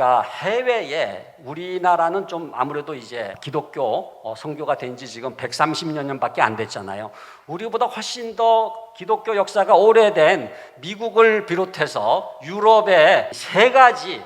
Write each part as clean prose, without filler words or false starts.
자, 해외에 우리나라는 좀 아무래도 이제 기독교 선교가 된 지 지금 130여 년밖에 안 됐잖아요. 우리보다 훨씬 더 기독교 역사가 오래된 미국을 비롯해서 유럽에 세 가지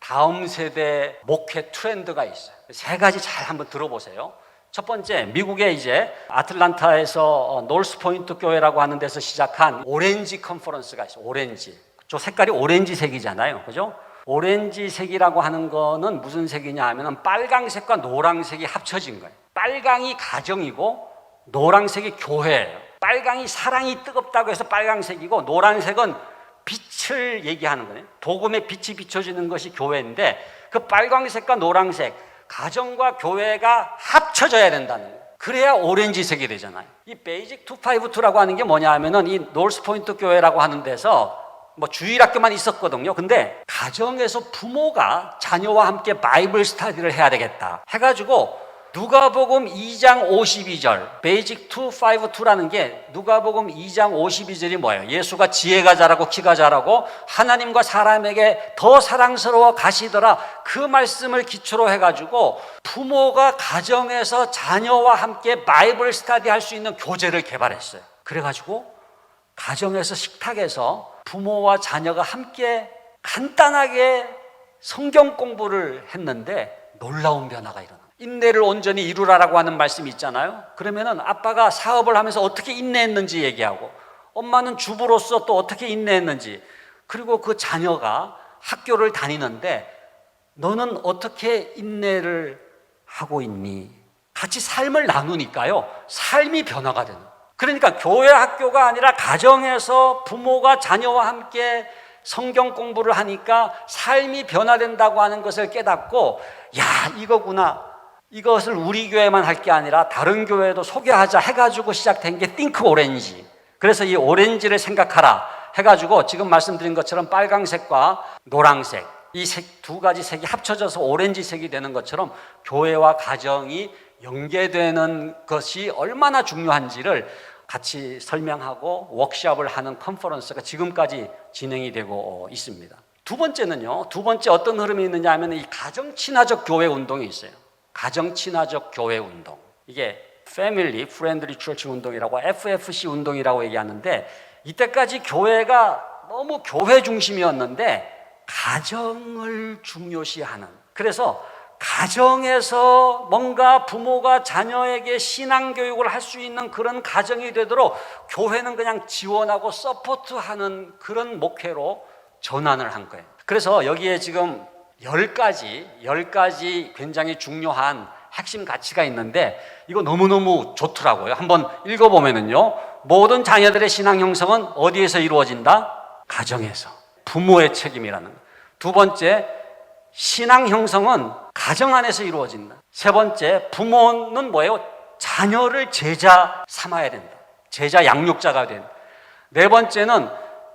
다음 세대 목회 트렌드가 있어요. 세 가지 잘 한번 들어보세요. 첫 번째, 미국의 이제 아틀란타에서 노스포인트 교회라고 하는 데서 시작한 오렌지 컨퍼런스가 있어요. 오렌지. 저 색깔이 오렌지색이잖아요. 그죠? 오렌지색이라고 하는 거는 무슨 색이냐 하면 빨강색과 노란색이 합쳐진 거예요. 빨강이 가정이고 노란색이 교회예요. 빨강이 사랑이 뜨겁다고 해서 빨강색이고 노란색은 빛을 얘기하는 거예요. 복음의 빛이 비춰지는 것이 교회인데 그 빨강색과 노란색 가정과 교회가 합쳐져야 된다는 거예요. 그래야 오렌지색이 되잖아요. 이 베이직 252라고 하는 게 뭐냐 하면은 이 노스포인트 교회라고 하는 데서 뭐 주일학교만 있었거든요. 근데 가정에서 부모가 자녀와 함께 바이블 스터디를 해야 되겠다 해가지고 누가복음 2장 52절 베이직 252라는 게 누가복음 2장 52절이 뭐예요? 예수가 지혜가 자라고 키가 자라고 하나님과 사람에게 더 사랑스러워 가시더라. 그 말씀을 기초로 해가지고 부모가 가정에서 자녀와 함께 바이블 스터디 할 수 있는 교재를 개발했어요. 그래가지고 가정에서 식탁에서 부모와 자녀가 함께 간단하게 성경 공부를 했는데 놀라운 변화가 일어나. 인내를 온전히 이루라라고 하는 말씀이 있잖아요. 그러면은 아빠가 사업을 하면서 어떻게 인내했는지 얘기하고 엄마는 주부로서 또 어떻게 인내했는지, 그리고 그 자녀가 학교를 다니는데 너는 어떻게 인내를 하고 있니? 같이 삶을 나누니까요, 삶이 변화가 되는. 그러니까 교회 학교가 아니라 가정에서 부모가 자녀와 함께 성경 공부를 하니까 삶이 변화된다고 하는 것을 깨닫고, 야, 이거구나. 이것을 우리 교회만 할 게 아니라 다른 교회도 소개하자 해가지고 시작된 게 띵크 오렌지. 그래서 이 오렌지를 생각하라 해가지고 지금 말씀드린 것처럼 빨강색과 노란색, 이 두 가지 색이 합쳐져서 오렌지색이 되는 것처럼 교회와 가정이 연계되는 것이 얼마나 중요한지를 같이 설명하고 워크숍을 하는 컨퍼런스가 지금까지 진행이 되고 있습니다. 두 번째는요, 두 번째 어떤 흐름이 있느냐 하면 이 가정 친화적 교회 운동이 있어요. 가정 친화적 교회 운동. 이게 Family Friendly Church 운동이라고 FFC 운동이라고 얘기하는데, 이때까지 교회가 너무 교회 중심이었는데 가정을 중요시하는, 그래서 가정에서 뭔가 부모가 자녀에게 신앙교육을 할 수 있는 그런 가정이 되도록 교회는 그냥 지원하고 서포트하는 그런 목회로 전환을 한 거예요. 그래서 여기에 지금 10가지 굉장히 중요한 핵심 가치가 있는데 이거 너무너무 좋더라고요. 한번 읽어보면은요, 모든 자녀들의 신앙 형성은 어디에서 이루어진다? 가정에서. 부모의 책임이라는 거예요. 두 번째, 신앙 형성은 가정 안에서 이루어진다. 세 번째, 부모는 뭐예요? 자녀를 제자 삼아야 된다. 제자 양육자가 된다. 네 번째는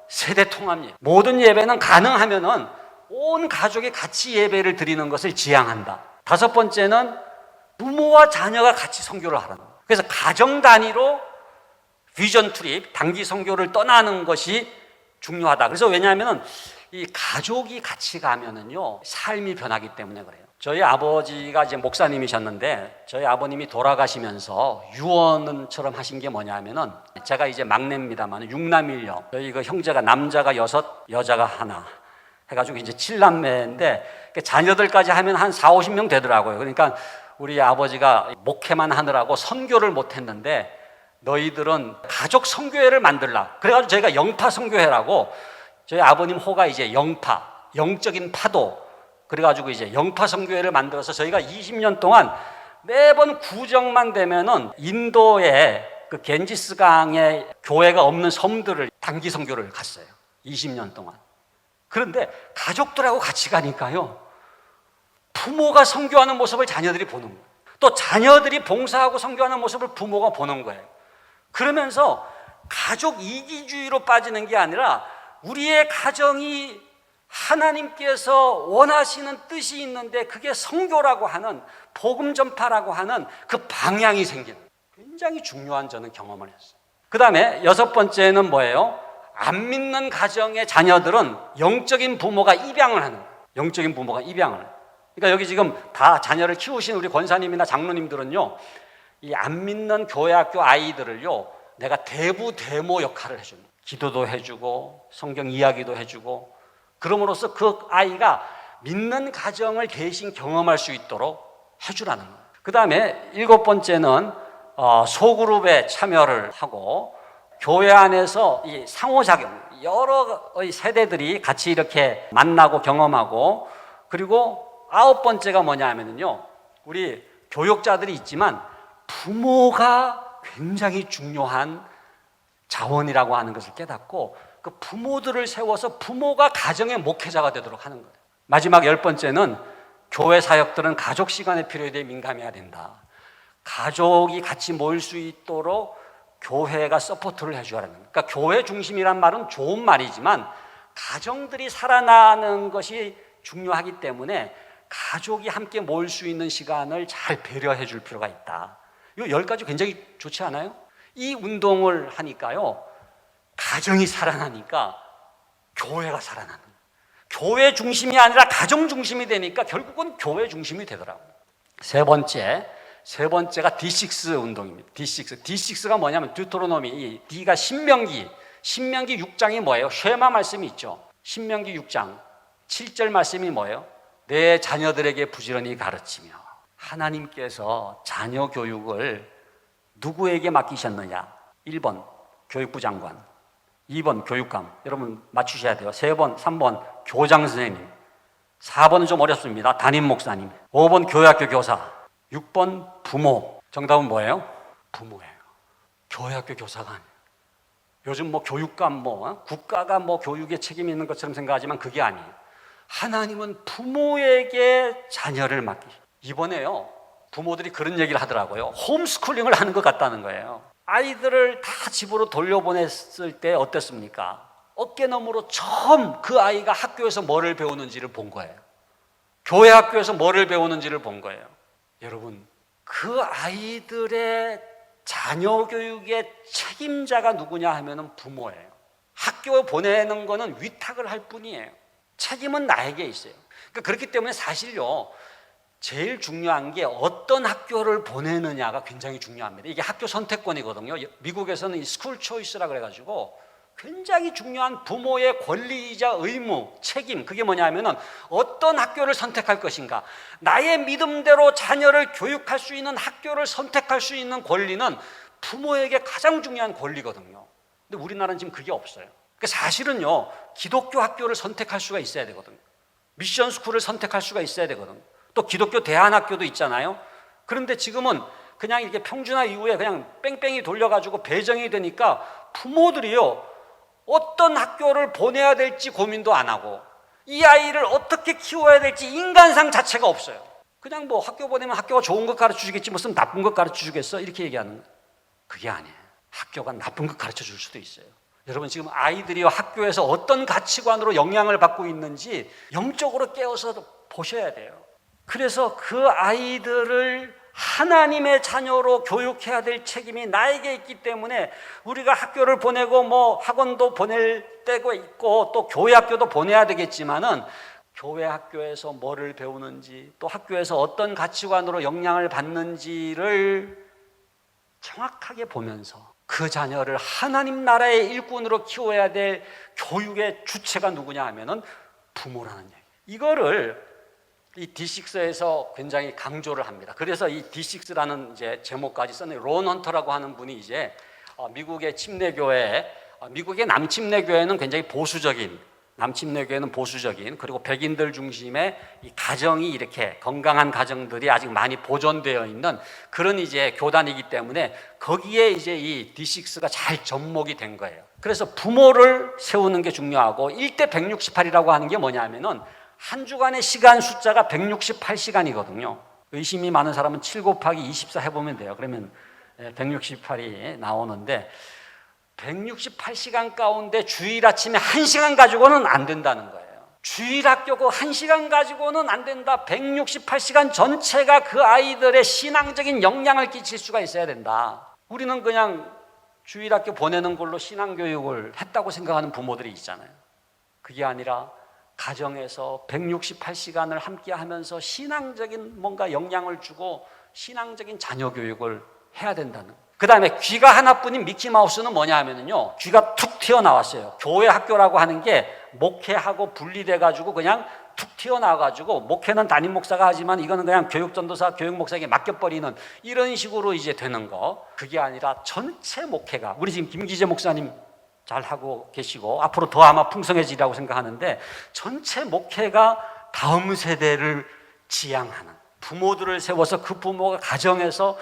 세대 통합니다. 모든 예배는 가능하면은 온 가족이 같이 예배를 드리는 것을 지향한다. 다섯 번째는 부모와 자녀가 같이 선교를 하라는 거예요. 그래서 가정 단위로 비전 트립, 단기 선교를 떠나는 것이 중요하다. 그래서 왜냐하면은 이 가족이 같이 가면은요, 삶이 변하기 때문에 그래요. 저희 아버지가 이제 목사님이셨는데 저희 아버님이 돌아가시면서 유언처럼 하신 게 뭐냐면은, 제가 이제 막내입니다만 6남일녀, 저희 그 형제가 남자가 6, 여자가 하나 해가지고 이제 7남매인데 자녀들까지 하면 한 4, 50명 되더라고요. 그러니까 우리 아버지가 목회만 하느라고 선교를 못했는데 너희들은 가족 선교회를 만들라. 그래가지고 저희가 영파 선교회라고, 저희 아버님 호가 이제 영파, 영적인 파도. 그래가지고 이제 영파 선교회를 만들어서 저희가 20년 동안 매번 구정만 되면은 인도의 그 겐지스강에 교회가 없는 섬들을 단기 선교를 갔어요. 20년 동안. 그런데 가족들하고 같이 가니까요, 부모가 선교하는 모습을 자녀들이 보는 거예요. 또 자녀들이 봉사하고 선교하는 모습을 부모가 보는 거예요. 그러면서 가족 이기주의로 빠지는 게 아니라 우리의 가정이 하나님께서 원하시는 뜻이 있는데 그게 선교라고 하는, 복음 전파라고 하는 그 방향이 생기는, 굉장히 중요한 저는 경험을 했어요. 그 다음에 여섯 번째는 뭐예요? 안 믿는 가정의 자녀들은 영적인 부모가 입양을 하는 거예요. 영적인 부모가 입양을. 그러니까 여기 지금 다 자녀를 키우신 우리 권사님이나 장로님들은요, 이 안 믿는 교회 학교 아이들을요, 내가 대부대모 역할을 해주는, 기도도 해주고 성경 이야기도 해주고, 그럼으로써 그 아이가 믿는 가정을 대신 경험할 수 있도록 해주라는 거예요. 그 다음에 7번째는 소그룹에 참여를 하고 교회 안에서 이 상호작용, 여러 세대들이 같이 이렇게 만나고 경험하고, 그리고 9번째가 뭐냐 하면요, 우리 교육자들이 있지만 부모가 굉장히 중요한 자원이라고 하는 것을 깨닫고 그 부모들을 세워서 부모가 가정의 목회자가 되도록 하는 거예요. 마지막 10번째는 교회 사역들은 가족 시간의 필요에 대해 민감해야 된다. 가족이 같이 모일 수 있도록 교회가 서포트를 해줘야 합니다. 그러니까 교회 중심이란 말은 좋은 말이지만 가정들이 살아나는 것이 중요하기 때문에 가족이 함께 모일 수 있는 시간을 잘 배려해 줄 필요가 있다. 이 10가지 굉장히 좋지 않아요? 이 운동을 하니까요, 가정이 살아나니까 교회가 살아나는 거예요. 교회 중심이 아니라 가정 중심이 되니까 결국은 교회 중심이 되더라고요. 세 번째가 D6 운동입니다. D6가 뭐냐면 디우테로노미, 이 D가 신명기 6장이 뭐예요? 쉐마 말씀이 있죠. 신명기 6장 7절 말씀이 뭐예요? 내 자녀들에게 부지런히 가르치며. 하나님께서 자녀 교육을 누구에게 맡기셨느냐? 1번 교육부 장관, 2번 교육감, 여러분 맞추셔야 돼요. 3번 교장 선생님, 4번은 좀 어렵습니다. 담임 목사님, 5번 교회학교 교사, 6번 부모. 정답은 뭐예요? 부모예요. 교회학교 교사가 아니에요. 요즘 뭐 교육감, 국가가 교육에 책임이 있는 것처럼 생각하지만 그게 아니에요. 하나님은 부모에게 자녀를 맡기셔. 이번에요, 부모들이 그런 얘기를 하더라고요. 홈스쿨링을 하는 것 같다는 거예요. 아이들을 다 집으로 돌려보냈을 때 어땠습니까? 어깨너머로 처음 그 아이가 학교에서 뭐를 배우는지를 본 거예요. 교회 학교에서 뭐를 배우는지를 본 거예요. 여러분, 그 아이들의 자녀 교육의 책임자가 누구냐 하면은 부모예요. 학교에 보내는 거는 위탁을 할 뿐이에요. 책임은 나에게 있어요. 그렇기 때문에 사실요, 제일 중요한 게 어떤 학교를 보내느냐가 굉장히 중요합니다. 이게 학교 선택권이거든요. 미국에서는 이 스쿨 초이스라 그래가지고 굉장히 중요한 부모의 권리이자 의무, 책임, 그게 뭐냐면은 어떤 학교를 선택할 것인가. 나의 믿음대로 자녀를 교육할 수 있는 학교를 선택할 수 있는 권리는 부모에게 가장 중요한 권리거든요. 근데 우리나라는 지금 그게 없어요. 사실은요, 기독교 학교를 선택할 수가 있어야 되거든요. 미션 스쿨을 선택할 수가 있어야 되거든요. 또 기독교 대안학교도 있잖아요. 그런데 지금은 그냥 이렇게 평준화 이후에 그냥 뺑뺑이 돌려가지고 배정이 되니까 부모들이요, 어떤 학교를 보내야 될지 고민도 안 하고 이 아이를 어떻게 키워야 될지 인간상 자체가 없어요. 그냥 학교 보내면 학교가 좋은 것 가르쳐 주겠지 무슨 나쁜 것 가르쳐 주겠어? 이렇게 얘기하는 거예요. 그게 아니에요. 학교가 나쁜 것 가르쳐 줄 수도 있어요. 여러분, 지금 아이들이 학교에서 어떤 가치관으로 영향을 받고 있는지 영적으로 깨어서 보셔야 돼요. 그래서 그 아이들을 하나님의 자녀로 교육해야 될 책임이 나에게 있기 때문에 우리가 학교를 보내고 학원도 보낼 때가 있고 또 교회 학교도 보내야 되겠지만은 교회 학교에서 뭐를 배우는지 또 학교에서 어떤 가치관으로 영향을 받는지를 정확하게 보면서 그 자녀를 하나님 나라의 일꾼으로 키워야 될 교육의 주체가 누구냐 하면은 부모라는 얘기. 이거를 이 D6에서 굉장히 강조를 합니다. 그래서 이 D6라는 이제 제목까지 썼는데, 론 헌터라고 하는 분이 이제 미국의 침례교회, 미국의 남침례교회는 굉장히 보수적인, 남침례교회는 보수적인, 그리고 백인들 중심의 이 가정이 이렇게 건강한 가정들이 아직 많이 보존되어 있는 그런 이제 교단이기 때문에 거기에 이제 이 D6가 잘 접목이 된 거예요. 그래서 부모를 세우는 게 중요하고 1대 168이라고 하는 게 뭐냐면은 한 주간의 시간 숫자가 168시간이거든요. 의심이 많은 사람은 7 곱하기 24 해보면 돼요. 그러면 168이 나오는데 168시간 가운데 주일 아침에 1시간 가지고는 안 된다는 거예요. 주일 학교 그 1시간 가지고는 안 된다. 168시간 전체가 그 아이들의 신앙적인 영향을 끼칠 수가 있어야 된다. 우리는 그냥 주일 학교 보내는 걸로 신앙교육을 했다고 생각하는 부모들이 있잖아요. 그게 아니라 가정에서 168시간을 함께 하면서 신앙적인 뭔가 영향을 주고 신앙적인 자녀 교육을 해야 된다는. 그 다음에 귀가 하나뿐인 미키마우스는 뭐냐 하면요, 귀가 툭 튀어나왔어요. 교회 학교라고 하는 게 목회하고 분리돼가지고 그냥 툭 튀어나와가지고 목회는 담임 목사가 하지만 이거는 그냥 교육전도사, 교육목사에게 맡겨버리는 이런 식으로 이제 되는 거. 그게 아니라 전체 목회가, 우리 지금 김기재 목사님 잘 하고 계시고 앞으로 더 아마 풍성해지리라고 생각하는데, 전체 목회가 다음 세대를 지향하는, 부모들을 세워서 그 부모가 가정에서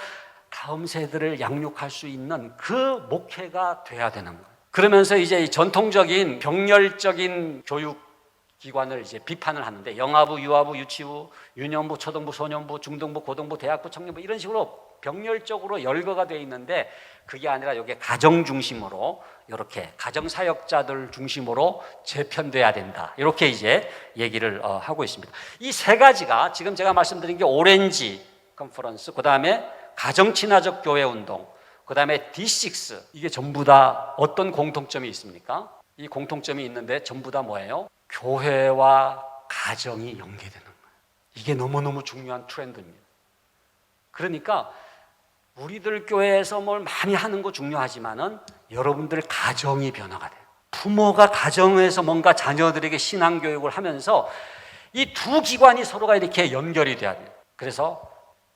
다음 세대를 양육할 수 있는 그 목회가 돼야 되는 거예요. 그러면서 이제 이 전통적인 병렬적인 교육 기관을 이제 비판을 하는데, 영아부, 유아부, 유치부, 유년부, 초등부, 소년부, 중등부, 고등부, 대학부, 청년부 이런 식으로 병렬적으로 열거가 되어 있는데, 그게 아니라 이게 가정 중심으로, 이렇게 가정 사역자들 중심으로 재편돼야 된다, 이렇게 이제 얘기를 하고 있습니다. 이 세 가지가 지금 제가 말씀드린 게 오렌지 컨퍼런스, 그 다음에 가정 친화적 교회 운동, 그 다음에 D6, 이게 전부 다 어떤 공통점이 있습니까? 이 공통점이 있는데 전부 다 뭐예요? 교회와 가정이 연계되는 거예요. 이게 너무너무 중요한 트렌드입니다. 그러니까 우리들 교회에서 뭘 많이 하는 거 중요하지만은 여러분들 가정이 변화가 돼요. 부모가 가정에서 뭔가 자녀들에게 신앙교육을 하면서 이 두 기관이 서로가 이렇게 연결이 돼야 돼요. 그래서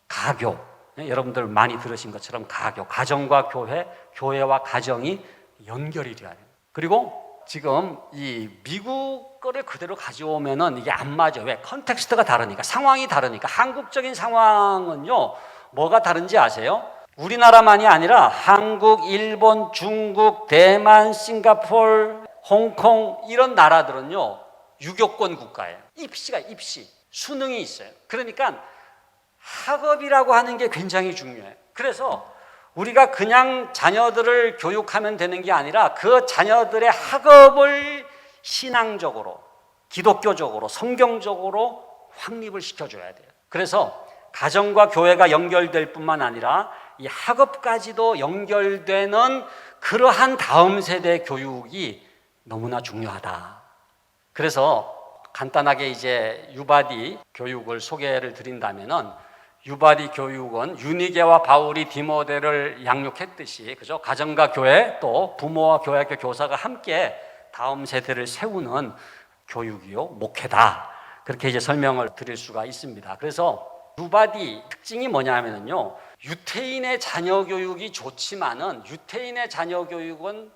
가교, 여러분들 많이 들으신 것처럼 가교, 가정과 교회, 교회와 가정이 연결이 돼야 돼요. 그리고 지금 이 미국 거를 그대로 가져오면은 이게 안 맞아요. 왜? 컨텍스트가 다르니까, 상황이 다르니까. 한국적인 상황은요, 뭐가 다른지 아세요? 우리나라만이 아니라 한국, 일본, 중국, 대만, 싱가포르, 홍콩 이런 나라들은요, 유교권 국가예요. 입시, 수능이 있어요. 그러니까 학업이라고 하는 게 굉장히 중요해요. 그래서 우리가 그냥 자녀들을 교육하면 되는 게 아니라 그 자녀들의 학업을 신앙적으로, 기독교적으로, 성경적으로 확립을 시켜줘야 돼요. 그래서 가정과 교회가 연결될 뿐만 아니라 이 학업까지도 연결되는 그러한 다음 세대 교육이 너무나 중요하다. 그래서 간단하게 이제 유바디 교육을 소개를 드린다면은, 유바디 교육은 유니게와 바울이 디모데를 양육했듯이, 그죠? 가정과 교회, 또 부모와 교회학교 교사가 함께 다음 세대를 세우는 교육이요, 목회다. 그렇게 이제 설명을 드릴 수가 있습니다. 그래서 유바디 특징이 뭐냐면요, 유태인의 자녀 교육이 좋지만은 유태인의 자녀 교육은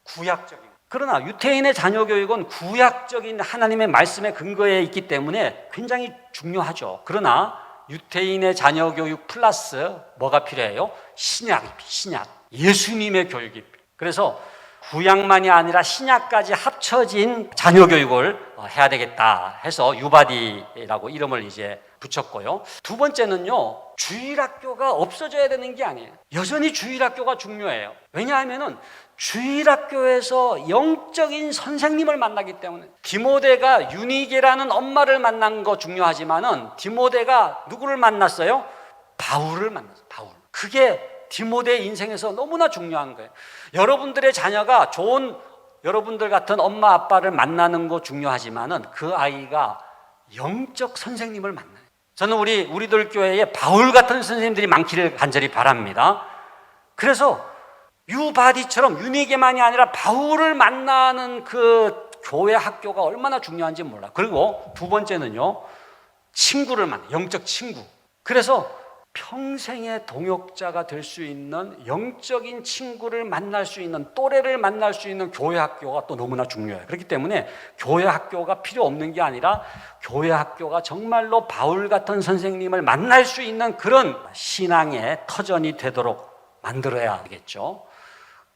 구약적인, 그러나 유태인의 자녀 교육은 구약적인 하나님의 말씀에 근거해 있기 때문에 굉장히 중요하죠. 그러나 유태인의 자녀 교육 플러스 뭐가 필요해요? 신약, 예수님의 교육이 필요해요. 그래서 구약만이 아니라 신약까지 합쳐진 자녀 교육을 해야 되겠다 해서 유바디라고 이름을 이제 붙였고요. 두 번째는요, 주일학교가 없어져야 되는 게 아니에요. 여전히 주일학교가 중요해요. 왜냐하면은 주일학교에서 영적인 선생님을 만나기 때문에. 디모데가 유니게라는 엄마를 만난 거 중요하지만은 디모데가 누구를 만났어요? 바울을 만났어요. 바울. 그게 디모데의 인생에서 너무나 중요한 거예요. 여러분들의 자녀가 좋은 여러분들 같은 엄마 아빠를 만나는 거 중요하지만은 그 아이가 영적 선생님을 만나요. 저는 우리들 교회에 바울 같은 선생님들이 많기를 간절히 바랍니다. 그래서 유바디처럼 유니게만이 아니라 바울을 만나는 그 교회 학교가 얼마나 중요한지 몰라. 그리고 두 번째는요, 친구를 만나, 영적 친구. 그래서 평생의 동역자가 될 수 있는 영적인 친구를 만날 수 있는, 또래를 만날 수 있는 교회 학교가 또 너무나 중요해요. 그렇기 때문에 교회 학교가 필요 없는 게 아니라 교회 학교가 정말로 바울 같은 선생님을 만날 수 있는 그런 신앙의 터전이 되도록 만들어야 되겠죠.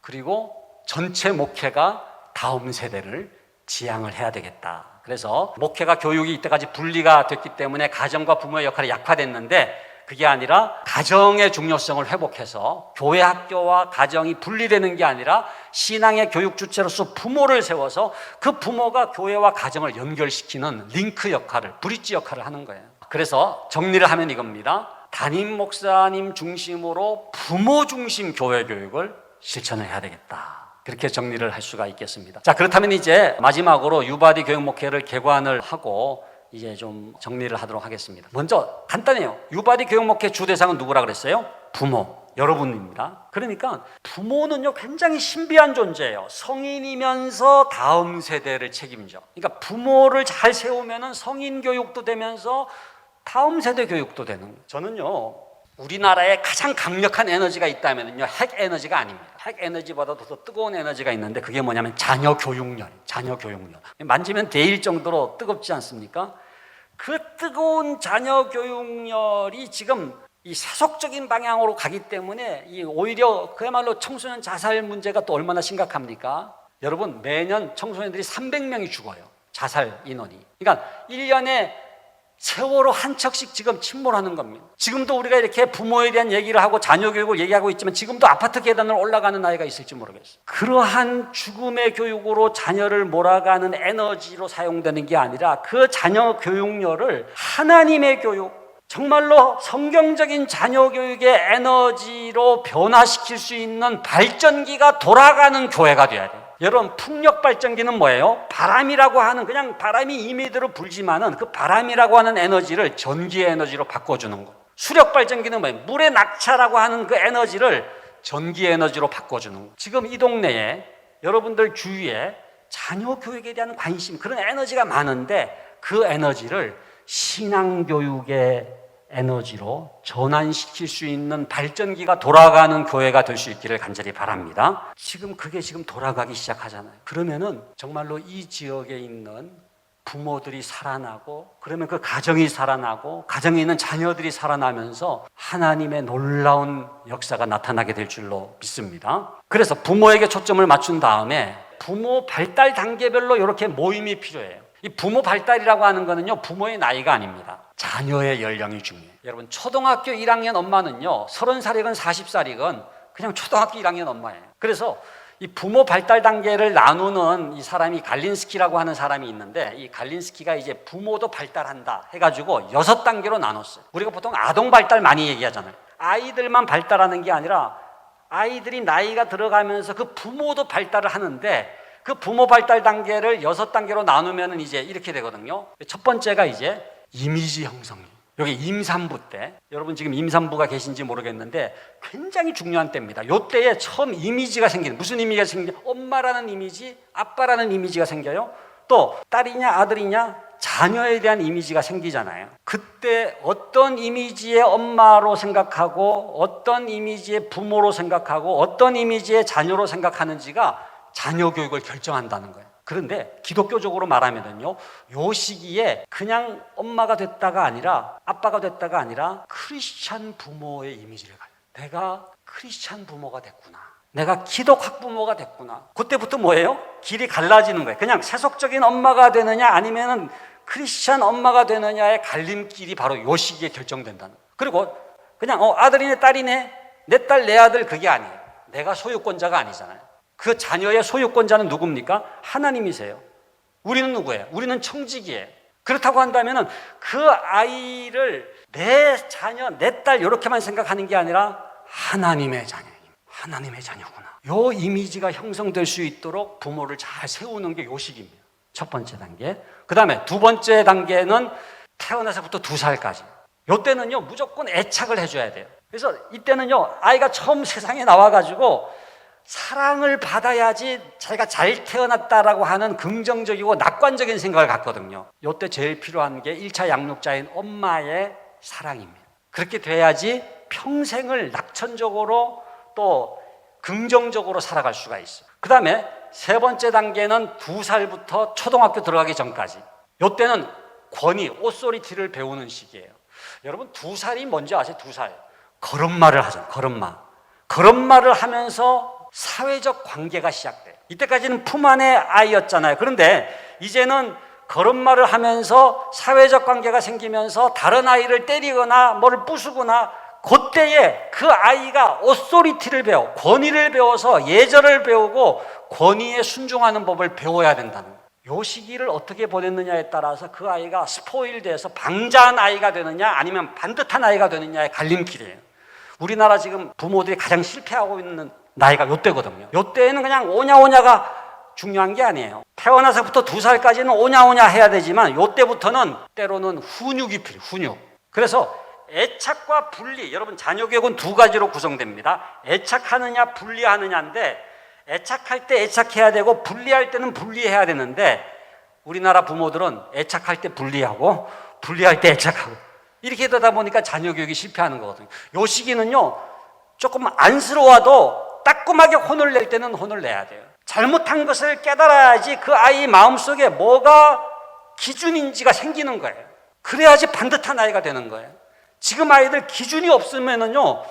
그리고 전체 목회가 다음 세대를 지향을 해야 되겠다. 그래서 목회가 교육이 이때까지 분리가 됐기 때문에 가정과 부모의 역할이 약화됐는데, 그게 아니라 가정의 중요성을 회복해서 교회 학교와 가정이 분리되는 게 아니라 신앙의 교육 주체로서 부모를 세워서 그 부모가 교회와 가정을 연결시키는 링크 역할을, 브릿지 역할을 하는 거예요. 그래서 정리를 하면 이겁니다. 담임 목사님 중심으로 부모 중심 교회 교육을 실천을 해야 되겠다. 그렇게 정리를 할 수가 있겠습니다. 자, 그렇다면 이제 마지막으로 유바디 교육 목회를 개관을 하고 이제 좀 정리를 하도록 하겠습니다. 먼저 간단해요. 유바디 교육 목회 주 대상은 누구라 그랬어요? 부모, 여러분입니다. 그러니까 부모는요 굉장히 신비한 존재예요. 성인이면서 다음 세대를 책임져. 그러니까 부모를 잘 세우면은 성인 교육도 되면서 다음 세대 교육도 되는 거예요. 저는요 우리나라에 가장 강력한 에너지가 있다면요 핵 에너지가 아닙니다. 핵 에너지보다도 더 뜨거운 에너지가 있는데 그게 뭐냐면 자녀 교육열. 자녀 교육열. 만지면 데일 정도로 뜨겁지 않습니까? 그 뜨거운 자녀 교육열이 지금 이 세속적인 방향으로 가기 때문에 이 오히려 그야말로 청소년 자살 문제가 또 얼마나 심각합니까? 여러분 매년 청소년들이 300명이 죽어요. 자살 인원이. 그러니까 1년에 세월호 한 척씩 지금 침몰하는 겁니다. 지금도 우리가 이렇게 부모에 대한 얘기를 하고 자녀 교육을 얘기하고 있지만 지금도 아파트 계단을 올라가는 아이가 있을지 모르겠어요. 그러한 죽음의 교육으로 자녀를 몰아가는 에너지로 사용되는 게 아니라 그 자녀 교육열을 하나님의 교육, 정말로 성경적인 자녀 교육의 에너지로 변화시킬 수 있는 발전기가 돌아가는 교회가 돼야 돼요. 여러분 풍력 발전기는 뭐예요? 바람이라고 하는 그냥 바람이 임의대로 불지만은 그 바람이라고 하는 에너지를 전기의 에너지로 바꿔주는 거. 수력 발전기는 뭐예요? 물의 낙차라고 하는 그 에너지를 전기의 에너지로 바꿔주는 거. 지금 이 동네에 여러분들 주위에 자녀 교육에 대한 관심 그런 에너지가 많은데 그 에너지를 신앙교육의 에너지로 전환시킬 수 있는 발전기가 돌아가는 교회가 될 수 있기를 간절히 바랍니다. 지금 그게 지금 돌아가기 시작하잖아요. 그러면은 정말로 이 지역에 있는 부모들이 살아나고 그러면 그 가정이 살아나고 가정에 있는 자녀들이 살아나면서 하나님의 놀라운 역사가 나타나게 될 줄로 믿습니다. 그래서 부모에게 초점을 맞춘 다음에 부모 발달 단계별로 이렇게 모임이 필요해요. 이 부모 발달이라고 하는 거는요 부모의 나이가 아닙니다. 자녀의 연령이 중요해요. 여러분 초등학교 1학년 엄마는요 30살이건 40살이건 그냥 초등학교 1학년 엄마예요. 그래서 이 부모 발달 단계를 나누는 이 사람이 갈린스키라고 하는 사람이 있는데 이 갈린스키가 이제 부모도 발달한다 해가지고 6단계로 나눴어요. 우리가 보통 아동 발달 많이 얘기하잖아요. 아이들만 발달하는 게 아니라 아이들이 나이가 들어가면서 그 부모도 발달을 하는데 그 부모 발달 단계를 6단계로 나누면 이제 이렇게 되거든요. 첫 번째가 이제 이미지 형성이에요. 여기 임산부 때, 여러분 지금 임산부가 계신지 모르겠는데 굉장히 중요한 때입니다. 이 때에 처음 이미지가 생기는, 무슨 이미지가 생기냐? 엄마라는 이미지, 아빠라는 이미지가 생겨요. 또 딸이냐 아들이냐 자녀에 대한 이미지가 생기잖아요. 그때 어떤 이미지의 엄마로 생각하고 어떤 이미지의 부모로 생각하고 어떤 이미지의 자녀로 생각하는지가 자녀 교육을 결정한다는 거예요. 그런데 기독교적으로 말하면요, 요 시기에 그냥 엄마가 됐다가 아니라 아빠가 됐다가 아니라 크리스찬 부모의 이미지를 가요. 내가 크리스찬 부모가 됐구나. 내가 기독 학부모가 됐구나. 그때부터 뭐예요? 길이 갈라지는 거예요. 그냥 세속적인 엄마가 되느냐 아니면은 크리스찬 엄마가 되느냐의 갈림길이 바로 요 시기에 결정된다는 거예요. 그리고 그냥 아들이네 딸이네 내 딸 내 아들 그게 아니에요. 내가 소유권자가 아니잖아요. 그 자녀의 소유권자는 누굽니까? 하나님이세요. 우리는 누구예요? 우리는 청지기예요. 그렇다고 한다면 그 아이를 내 자녀, 내 딸 이렇게만 생각하는 게 아니라 하나님의 자녀예요. 하나님의 자녀구나. 요 이미지가 형성될 수 있도록 부모를 잘 세우는 게 요 시기입니다. 첫 번째 단계. 그 다음에 두 번째 단계는 태어나서부터 2살까지. 요 때는요 무조건 애착을 해줘야 돼요. 그래서 이때는요 아이가 처음 세상에 나와가지고 사랑을 받아야지 자기가 잘 태어났다라고 하는 긍정적이고 낙관적인 생각을 갖거든요. 이때 제일 필요한 게 1차 양육자인 엄마의 사랑입니다. 그렇게 돼야지 평생을 낙천적으로 또 긍정적으로 살아갈 수가 있어요. 그 다음에 세 번째 단계는 2살부터 초등학교 들어가기 전까지. 이때는 권위, 오소리티를 배우는 시기예요. 여러분 2살이 뭔지 아세요? 2살. 걸음마를 하잖아요. 걸음마를 하면서 사회적 관계가 시작돼요. 이때까지는 품 안의 아이였잖아요. 그런데 이제는 걸음마를 하면서 사회적 관계가 생기면서 다른 아이를 때리거나 뭐를 부수거나 그때에 그 아이가 오소리티를 배워 권위를 배워서 예절을 배우고 권위에 순종하는 법을 배워야 된다는 거예요. 요 시기를 어떻게 보냈느냐에 따라서 그 아이가 스포일드해서 방자한 아이가 되느냐 아니면 반듯한 아이가 되느냐의 갈림길이에요. 우리나라 지금 부모들이 가장 실패하고 있는 나이가 요때거든요. 요때에는 그냥 오냐오냐가 중요한 게 아니에요. 태어나서부터 2살까지는 오냐오냐 해야 되지만 요때부터는 때로는 훈육이 필요해요. 훈육. 그래서 애착과 분리, 여러분 자녀 교육은 2가지로 구성됩니다. 애착하느냐 분리하느냐인데, 애착할 때 애착해야 되고 분리할 때는 분리해야 되는데, 우리나라 부모들은 애착할 때 분리하고 분리할 때 애착하고 이렇게 되다 보니까 자녀 교육이 실패하는 거거든요. 요 시기는요, 조금 안쓰러워도 따끔하게 혼을 낼 때는 혼을 내야 돼요. 잘못한 것을 깨달아야지 그 아이 마음속에 뭐가 기준인지가 생기는 거예요. 그래야지 반듯한 아이가 되는 거예요. 지금 아이들 기준이 없으면은요,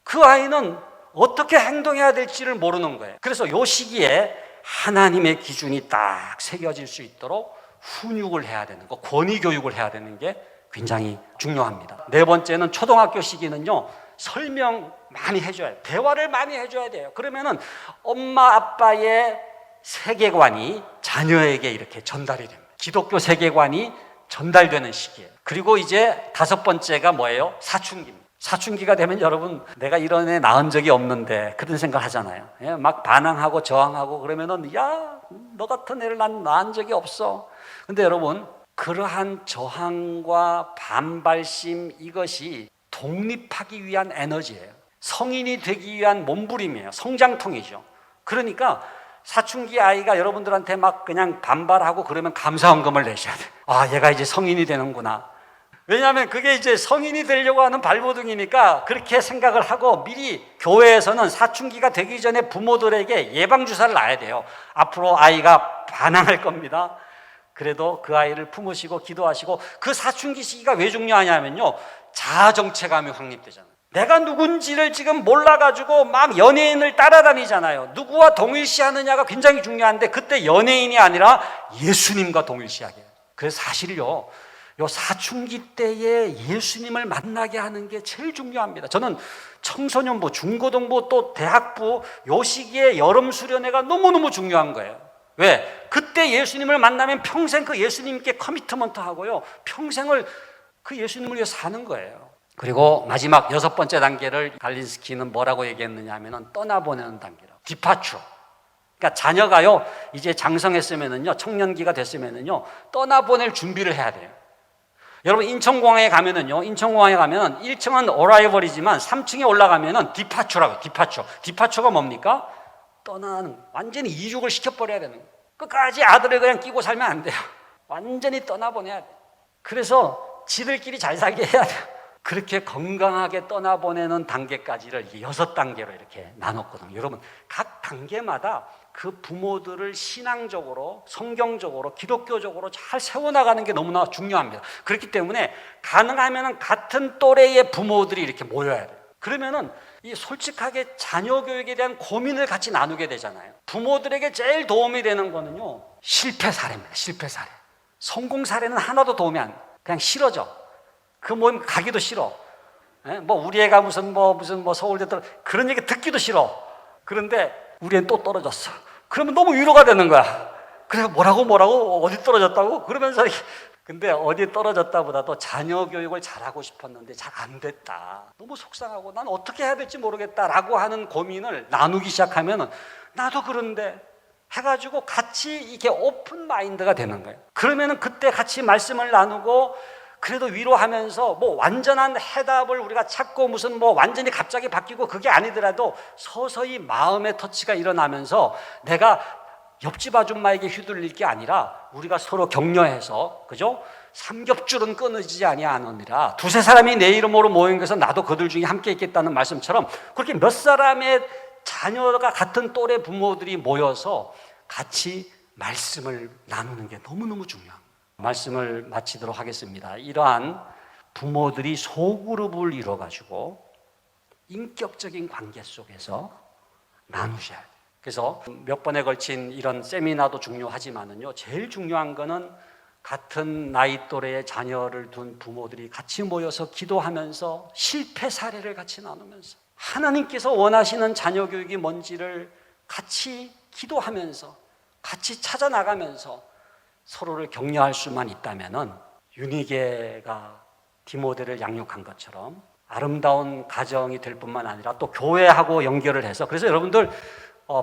그 아이는 어떻게 행동해야 될지를 모르는 거예요. 그래서 요 시기에 하나님의 기준이 딱 새겨질 수 있도록 훈육을 해야 되는 거, 권위 교육을 해야 되는 게 굉장히 중요합니다. 4번째는 초등학교 시기는요, 설명 많이 해줘야 돼요. 대화를 많이 해줘야 돼요. 그러면은 엄마 아빠의 세계관이 자녀에게 이렇게 전달이 됩니다. 기독교 세계관이 전달되는 시기예요. 그리고 이제 5번째가 뭐예요? 사춘기입니다. 사춘기가 되면 여러분, 내가 이런 애 낳은 적이 없는데 그런 생각 하잖아요. 막 반항하고 저항하고 그러면은, 야, 너 같은 애를 난 낳은 적이 없어. 근데 여러분, 그러한 저항과 반발심, 이것이 독립하기 위한 에너지예요. 성인이 되기 위한 몸부림이에요. 성장통이죠. 그러니까 사춘기 아이가 여러분들한테 막 그냥 반발하고 그러면 감사원금을 내셔야 돼요. 아, 얘가 이제 성인이 되는구나. 왜냐하면 그게 이제 성인이 되려고 하는 발버둥이니까 그렇게 생각을 하고 미리 교회에서는 사춘기가 되기 전에 부모들에게 예방주사를 놔야 돼요. 앞으로 아이가 반항할 겁니다. 그래도 그 아이를 품으시고 기도하시고, 그 사춘기 시기가 왜 중요하냐면요, 자아정체감이 확립되잖아요. 내가 누군지를 지금 몰라가지고 막 연예인을 따라다니잖아요. 누구와 동일시하느냐가 굉장히 중요한데, 그때 연예인이 아니라 예수님과 동일시하게 해요. 그래서 사실요, 요 사춘기 때에 예수님을 만나게 하는 게 제일 중요합니다. 저는 청소년부, 중고등부, 또 대학부 요 시기에 여름 수련회가 너무너무 중요한 거예요. 왜? 그때 예수님을 만나면 평생 그 예수님께 커미트먼트 하고요, 평생을 그 예수님을 위해 사는 거예요. 그리고 마지막 6번째 단계를 갈린스키는 뭐라고 얘기했느냐 하면은 떠나보내는 단계라고. 디파추어. 그러니까 자녀가요, 이제 장성했으면은요, 청년기가 됐으면은요, 떠나보낼 준비를 해야 돼요. 여러분, 인천공항에 가면은요, 인천공항에 가면은 1층은 어라이벌이지만 3층에 올라가면은 디파추어라고. 디파추어가 뭡니까? 떠나는, 완전히 이륙을 시켜버려야 되는 거예요. 끝까지 아들을 그냥 끼고 살면 안 돼요. 완전히 떠나보내야 돼요. 그래서 지들끼리 잘 살게 해야 돼요. 그렇게 건강하게 떠나보내는 단계까지를 6단계로 이렇게 나눴거든요. 여러분, 각 단계마다 그 부모들을 신앙적으로, 성경적으로, 기독교적으로 잘 세워나가는 게 너무나 중요합니다. 그렇기 때문에 가능하면 같은 또래의 부모들이 이렇게 모여야 돼요. 그러면은 이 솔직하게 자녀 교육에 대한 고민을 같이 나누게 되잖아요. 부모들에게 제일 도움이 되는 거는요, 실패 사례입니다. 실패 사례. 성공 사례는 하나도 도움이 안 돼요. 그냥 싫어져. 그 모임 가기도 싫어. 뭐 우리 애가 무슨 서울대 떨어, 그런 얘기 듣기도 싫어. 그런데 우리 애는 또 떨어졌어. 그러면 너무 위로가 되는 거야. 그래서 뭐라고 어디 떨어졌다고? 그러면서, 근데 어디 떨어졌다보다도 자녀 교육을 잘하고 싶었는데 잘 안 됐다. 너무 속상하고 난 어떻게 해야 될지 모르겠다라고 하는 고민을 나누기 시작하면, 나도 그런데 해가지고 같이 이게 오픈 마인드가 되는 거예요. 그러면은 그때 같이 말씀을 나누고, 그래도 위로하면서 뭐 완전한 해답을 우리가 찾고 무슨 뭐 완전히 갑자기 바뀌고 그게 아니더라도 서서히 마음의 터치가 일어나면서 내가 옆집 아줌마에게 휘둘릴 게 아니라 우리가 서로 격려해서, 그죠? 삼겹줄은 끊어지지 아니하느니라. 2-3 사람이 내 이름으로 모인 것은 나도 그들 중에 함께 있겠다는 말씀처럼, 그렇게 몇 사람의 자녀가 같은 또래 부모들이 모여서 같이 말씀을 나누는 게 너무너무 중요합니다. 말씀을 마치도록 하겠습니다. 이러한 부모들이 소그룹을 이뤄가지고 인격적인 관계 속에서 나누셔야 돼요. 그래서 몇 번에 걸친 이런 세미나도 중요하지만은요, 제일 중요한 거는 같은 나이 또래의 자녀를 둔 부모들이 같이 모여서 기도하면서 실패 사례를 같이 나누면서 하나님께서 원하시는 자녀 교육이 뭔지를 같이 기도하면서 같이 찾아나가면서 서로를 격려할 수만 있다면은, 유니게가 디모데를 양육한 것처럼 아름다운 가정이 될 뿐만 아니라 또 교회하고 연결을 해서, 그래서 여러분들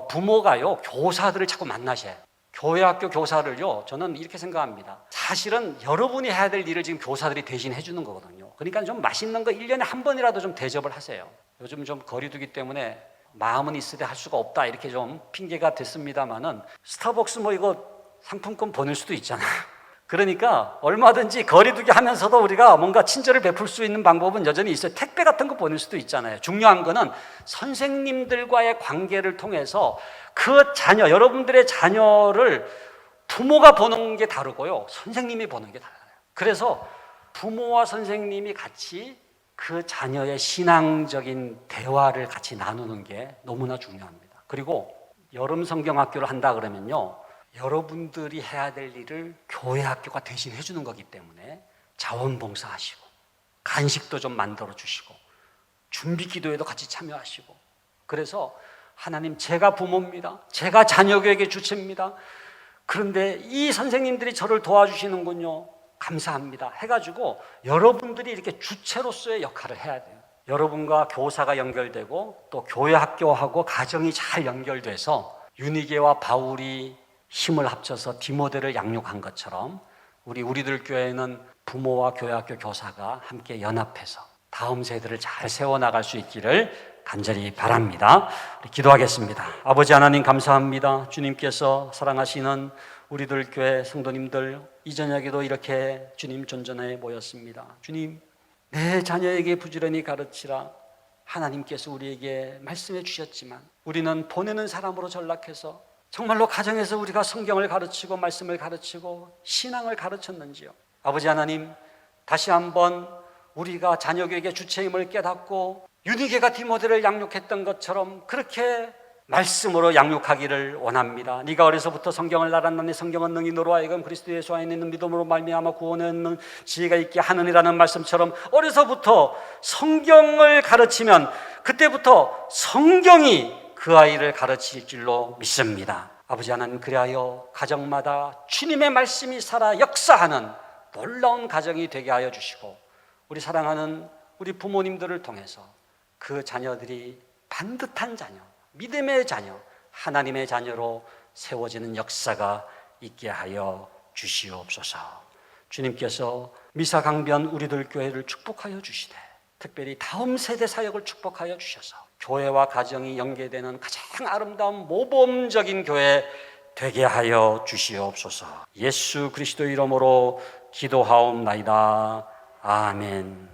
부모가요 교사들을 자꾸 만나셔요. 교회 학교 교사를요, 저는 이렇게 생각합니다. 사실은 여러분이 해야 될 일을 지금 교사들이 대신 해주는 거거든요. 그러니까 좀 맛있는 거 1년에 한 번이라도 좀 대접을 하세요. 요즘 좀 거리두기 때문에 마음은 있으되 할 수가 없다 이렇게 좀 핑계가 됐습니다만은, 스타벅스 뭐 이거 상품권 보낼 수도 있잖아요. 그러니까 얼마든지 거리두기 하면서도 우리가 뭔가 친절을 베풀 수 있는 방법은 여전히 있어요. 택배 같은 거 보낼 수도 있잖아요. 중요한 거는 선생님들과의 관계를 통해서 그 자녀, 여러분들의 자녀를 부모가 보는 게 다르고요, 선생님이 보는 게 달라요. 그래서 부모와 선생님이 같이 그 자녀의 신앙적인 대화를 같이 나누는 게 너무나 중요합니다. 그리고 여름 성경학교를 한다 그러면요, 여러분들이 해야 될 일을 교회 학교가 대신 해주는 거기 때문에 자원봉사하시고 간식도 좀 만들어 주시고 준비 기도에도 같이 참여하시고, 그래서 하나님, 제가 부모입니다. 제가 자녀교육의 주체입니다. 그런데 이 선생님들이 저를 도와주시는군요. 감사합니다. 해가지고 여러분들이 이렇게 주체로서의 역할을 해야 돼요. 여러분과 교사가 연결되고 또 교회 학교하고 가정이 잘 연결돼서 유니게와 바울이 힘을 합쳐서 디모데를 양육한 것처럼 우리들 교회는 부모와 교회 학교 교사가 함께 연합해서 다음 세대를 잘 세워나갈 수 있기를 간절히 바랍니다. 우리 기도하겠습니다. 아버지 하나님, 감사합니다. 주님께서 사랑하시는 우리들 교회 성도님들 이 저녁에도 이렇게 주님 존전에 모였습니다. 주님, 내 자녀에게 부지런히 가르치라 하나님께서 우리에게 말씀해 주셨지만, 우리는 보내는 사람으로 전락해서 정말로 가정에서 우리가 성경을 가르치고 말씀을 가르치고 신앙을 가르쳤는지요? 아버지 하나님, 다시 한번 우리가 자녀교육의 주체임을 깨닫고 유니게가 디모데를 양육했던 것처럼 그렇게 말씀으로 양육하기를 원합니다. 네가 어려서부터 성경을 알았나니 성경은 능히 너로 하여금 그리스도 예수 안에 있는 믿음으로 말미암아 구원에 있는 지혜가 있게 하느니라는 말씀처럼 어려서부터 성경을 가르치면 그때부터 성경이 그 아이를 가르칠 줄로 믿습니다. 아버지 하나님, 그리하여 가정마다 주님의 말씀이 살아 역사하는 놀라운 가정이 되게 하여 주시고, 우리 사랑하는 우리 부모님들을 통해서 그 자녀들이 반듯한 자녀, 믿음의 자녀, 하나님의 자녀로 세워지는 역사가 있게 하여 주시옵소서. 주님께서 미사강변 우리들 교회를 축복하여 주시되, 특별히 다음 세대 사역을 축복하여 주셔서 교회와 가정이 연계되는 가장 아름다운 모범적인 교회 되게 하여 주시옵소서. 예수 그리스도 이름으로 기도하옵나이다. 아멘.